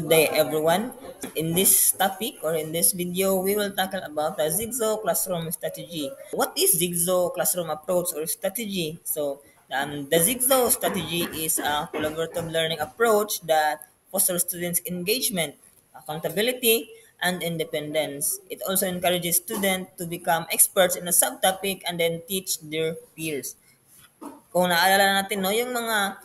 Good day, everyone. In this topic or in this video, we will tackle about the Zigzag classroom strategy. What is Zigzag classroom approach or strategy? The Zigzag strategy is a collaborative learning approach that fosters students' engagement, accountability, and independence. It also encourages students to become experts in a subtopic and then teach their peers. Kung naalala natin 'no, yung mga,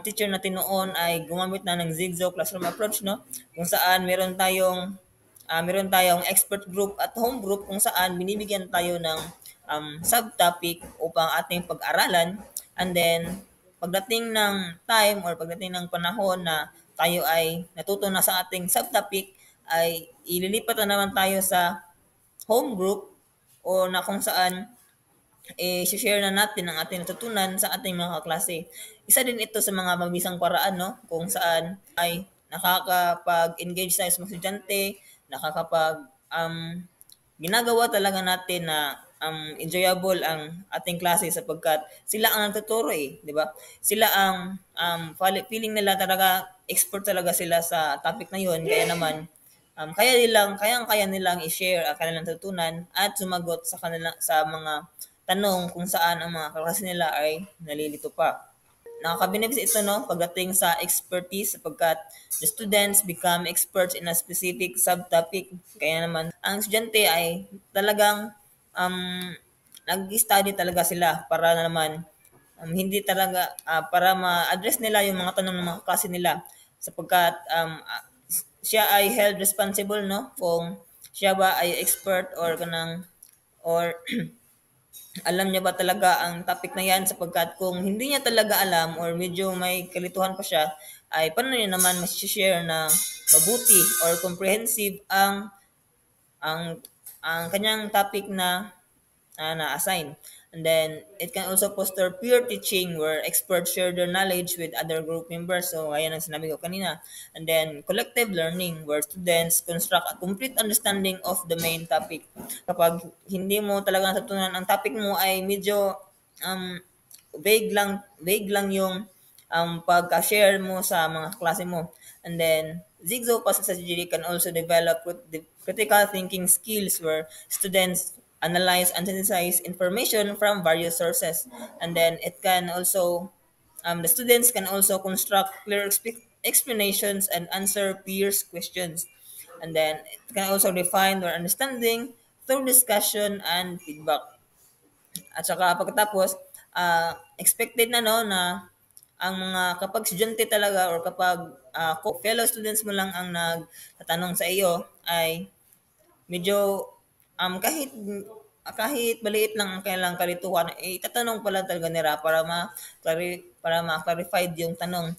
teacher natin noon ay gumamit na ng zigzag classroom approach 'no, kung saan meron tayong expert group at home group kung saan binibigyan tayo ng, subtopic upang ating pag-aralan and then pagdating ng time or pagdating ng panahon na tayo ay natuto na sa ating subtopic ay ililipat na naman tayo sa home group o na kung saan share na natin ang ating natutunan sa ating mga kaklase. Isa din ito sa mga mabisang paraan, no? Kung saan ay nakakapag-engage tayo sa mga estudyante, ginagawa talaga natin na enjoyable ang ating klase sapagkat sila ang nagtuturo di ba? Sila ang feeling nila talaga expert talaga sila sa topic na 'yon kaya naman kaya nilang i-share ang kanilang natutunan at sumagot sa mga tanong kung saan ang mga kaklase nila ay nalilito pa. Nakaka-benefit ito no pagdating sa expertise sapagkat the students become experts in a specific subtopic. Kaya naman ang estudyante ay talagang nag-study talaga sila para naman hindi talaga para ma-address nila yung mga tanong ng mga klase nila sapagkat siya ay held responsible no kung siya ba ay expert or alam niya ba talaga ang topic na yan sapagkat kung hindi niya talaga alam or medyo may kalituhan pa siya, ay paano niya naman mas-share na mabuti or comprehensive ang kanyang topic na na-assign. And then, it can also foster peer teaching where experts share their knowledge with other group members. So, ayan ang sinabi ko kanina. And then, collective learning where students construct a complete understanding of the main topic. Kapag hindi mo talaga natutunan ang topic mo ay medyo vague lang yung pagka-share mo sa mga klase mo. And then, Zigzag Puzzle Strategy can also develop critical thinking skills where students analyze and synthesize information from various sources. And then it can also, the students can also construct clear explanations and answer peers' questions. And then it can also refine their understanding through discussion and feedback. At saka pagkatapos, expected na no na ang mga kapag estudyante talaga or kapag fellow students mo lang ang nagtatanong sa iyo ay medyo kahit maliit lang ang kailang kalituhan, itatanong pala talaga nila para ma-clarified yung tanong.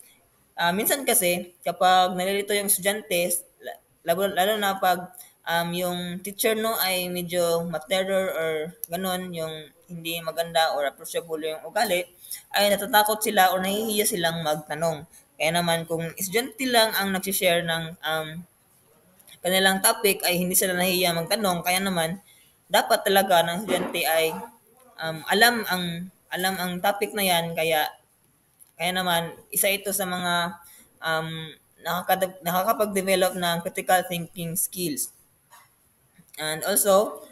Minsan kasi, kapag nalilito yung estudyante, lalo na pag yung teacher no ay medyo ma-terror or ganun, yung hindi maganda or approachable yung ugali, ay natatakot sila o nahihiya silang magtanong. Kaya naman kung estudyante lang ang nag-share ng kanilang topic ay hindi sila nahihiya magtanong kaya naman dapat talaga ng estudyante ay alam ang topic na yan kaya naman isa ito sa mga nakakapag-develop ng critical thinking skills. And also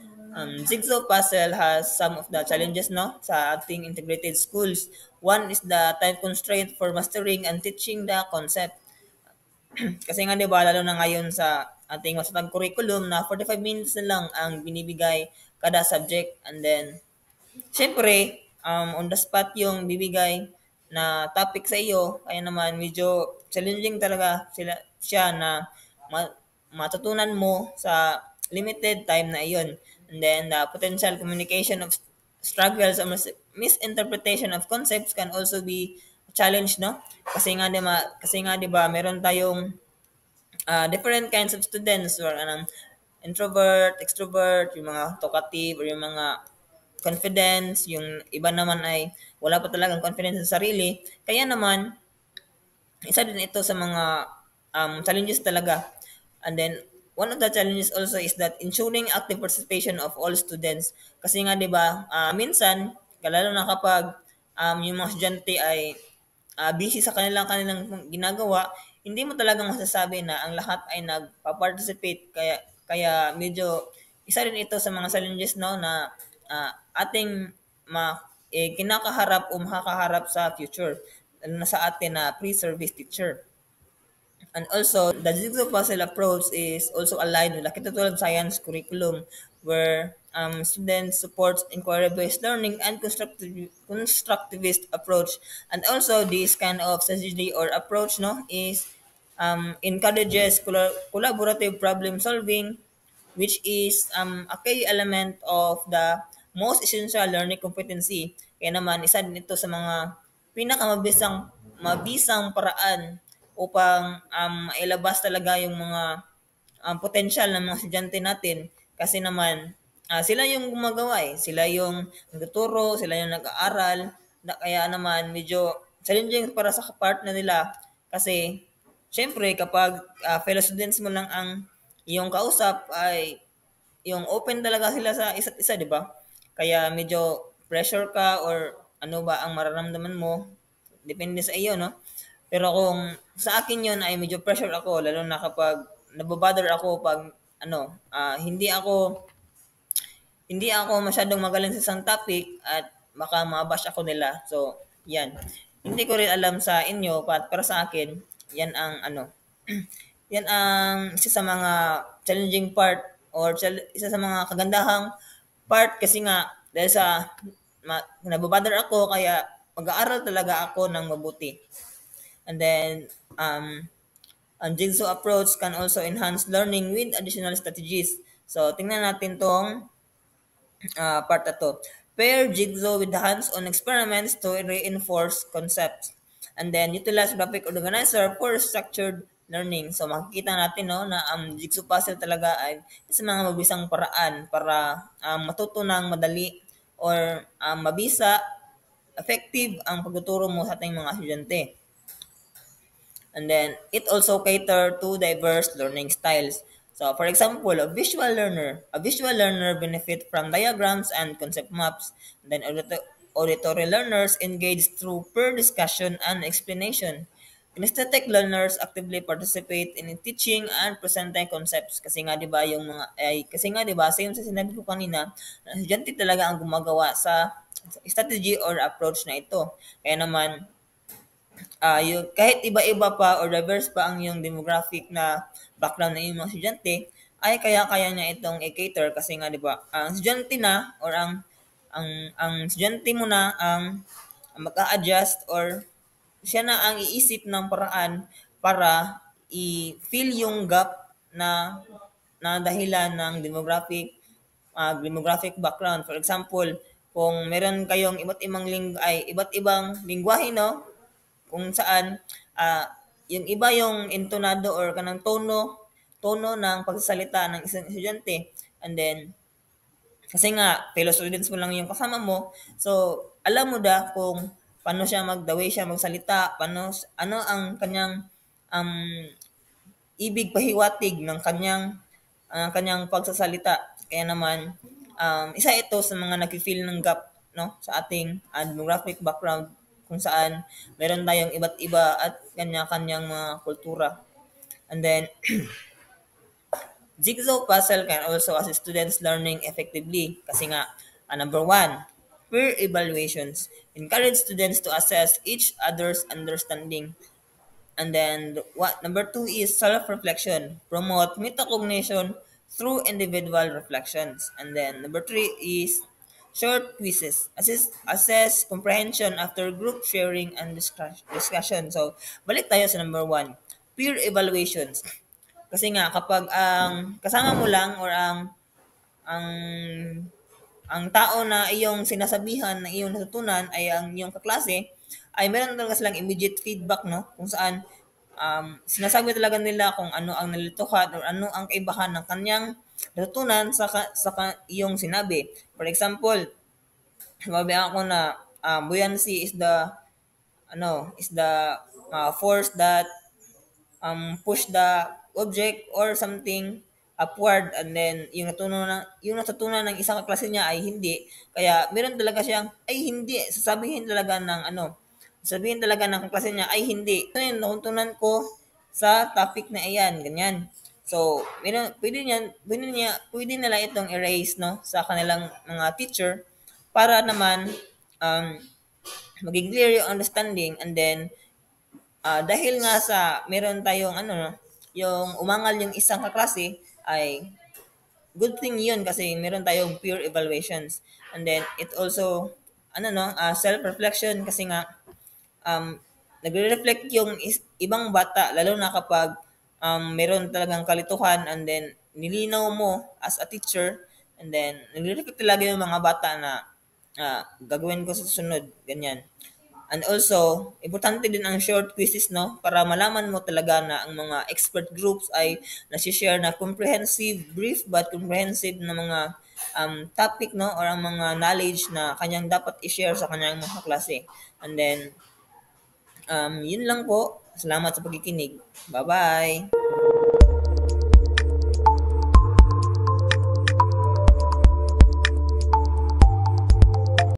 Zigzag puzzle has some of the challenges no sa ating integrated schools. One is the time constraint for mastering and teaching the concept. Kasi nga 'di ba lalo na ngayon sa ating matatag curriculum na 45 minutes na lang ang binibigay kada subject and then syempre on the spot yung bibigay na topic sa iyo kaya naman medyo challenging talaga siya na matutunan mo sa limited time na iyon. And then the potential communication of struggles or misinterpretation of concepts can also be a challenge no kasi nga 'di ba meron tayong different kinds of students or introvert, extrovert, yung mga talkative or yung mga confidence, yung iba naman ay wala pa talagang confidence sa sarili. Kaya naman isa din ito sa mga challenges talaga. And then one of the challenges also is that ensuring active participation of all students. Kasi nga 'di ba, minsan lalo na kapag yung mga estudyante ay busy sa kanilang ginagawa, hindi mo talagang masasabi na ang lahat ay nagpa-participate, kaya medyo isa rin ito sa mga challenges, no, na ating kinakaharap o makakaharap sa future, lalo na sa atin na pre-service teacher. And also, the jigsaw puzzle approach is also aligned with the K-12 science curriculum, where students supports inquiry-based learning and constructivist approach. And also, this kind of strategy or approach, no, is encourages collaborative problem solving, which is a key element of the most essential learning competency. Kaya naman, isa din ito sa mga mabisang paraan upang mailabas talaga yung mga potential ng mga estudyante natin, kasi naman sila yung gumagawa eh. Sila yung nagtuturo, sila yung nag-aaral. Kaya naman medyo challenging para sa part na nila, kasi syempre kapag fellow students mo lang ang yung kausap, ay yung open talaga sila sa isa't isa, di ba? Kaya medyo pressure ka or ano ba ang mararamdaman mo, depende sa iyo, no? Pero kung sa akin yun ay medyo pressure ako, lalo na kapag nabobother ako pag hindi ako masyadong magaling sa isang topic at baka mabash ako nila. So, yan. Hindi ko rin alam sa inyo, pero sa akin, yan ang yan ang isa sa mga challenging part or isa sa mga kagandahang part, kasi nga dahil sa nabobother ako, kaya mag-aaral talaga ako ng mabuti. And then, ang jigsaw approach can also enhance learning with additional strategies. So, tingnan natin tong part na to. Pair jigsaw with hands-on experiments to reinforce concepts. And then, utilize graphic organizer for structured learning. So, makikita natin, no, na ang jigsaw puzzle talaga ay isa mga mabisang paraan para matuto ng madali or mabisa, effective ang pagtuturo mo sa ating mga estudyante. And then, it also cater to diverse learning styles. So, for example, a visual learner benefit from diagrams and concept maps. And then, auditory learners engage through peer discussion and explanation. Kinesthetic learners actively participate in teaching and presenting concepts, kasi nga 'di ba same sa sinabi ko kanina, na estudyante talaga ang gumagawa sa strategy or approach na ito. Kaya naman yung kahit iba-iba pa or diverse pa ang yung demographic na background ng iyong mga estudyante, ay kaya-kaya niya itong i-cater, kasi nga 'di ba ang estudyante na or ang estudyante mo na ang mag-a-adjust or siya na ang iisip ng paraan para i-fill yung gap na dahilan ng demographic background. For example, kung meron kayong iba't ibang lingwahe, no, kung saan yung iba yung intonado or kanang tono ng pagsasalita ng isang estudyante, and then kasi nga fellow students mo lang yung kasama mo, so alam mo da kung paano siya the way siya magsalita, ano ang kanyang um, ibig pahiwatig ng kanyang pagsasalita. Kaya naman isa ito sa mga nag-fill ng gap, no, sa ating demographic background, kung saan meron tayong iba't iba at kanya-kanyang mga kultura. And then, jigsaw puzzle can also assist students learning effectively, kasi nga, number one, peer evaluations. Encourage students to assess each other's understanding. And then, number two is self-reflection. Promote metacognition through individual reflections. And then, number three is short quizzes. Assess comprehension after group sharing and discussion. So, balik tayo sa number one. Peer evaluations. Kasi nga, kapag ang kasama mo lang or ang ang tao na iyong sinasabihan, na iyong natutunan ay ang iyong kaklase, ay meron talaga silang immediate feedback, no, kung saan sinasabi talaga nila kung ano ang nalituhan or ano ang kaibahan ng kanyang natutunan sa iyong sinabi. For example, sabi ako na buoyancy is the force that push the object or something upward, and then yung natutunan ng isang kaklase niya ay hindi, kaya meron talaga siyang ay hindi, sasabihin talaga ng kaklase niya ay hindi, ito yung natutunan ko sa topic na iyan, ganyan. So, pwede nila itong erase, no, sa kanilang mga teacher para naman um, maging clear yung understanding, and then dahil nga sa meron tayong ano, no, yung umangal yung isang kaklase ay good thing yun kasi meron tayong peer evaluations. And then it also ano, no, self-reflection kasi nga um, nagre-reflect yung ibang bata lalo na kapag meron talagang kalituhan, and then nilinaw mo as a teacher, and then nagre-reflect talaga yung mga bata na gagawin ko sa susunod, ganyan. And also, importante din ang short quizzes, no? Para malaman mo talaga na ang mga expert groups ay nasi-share na comprehensive, brief but comprehensive na mga topic, no? Or ang mga knowledge na kanyang dapat i-share sa kanyang mga klase. And then, yun lang po. Salamat sa pagkikinig. Bye-bye!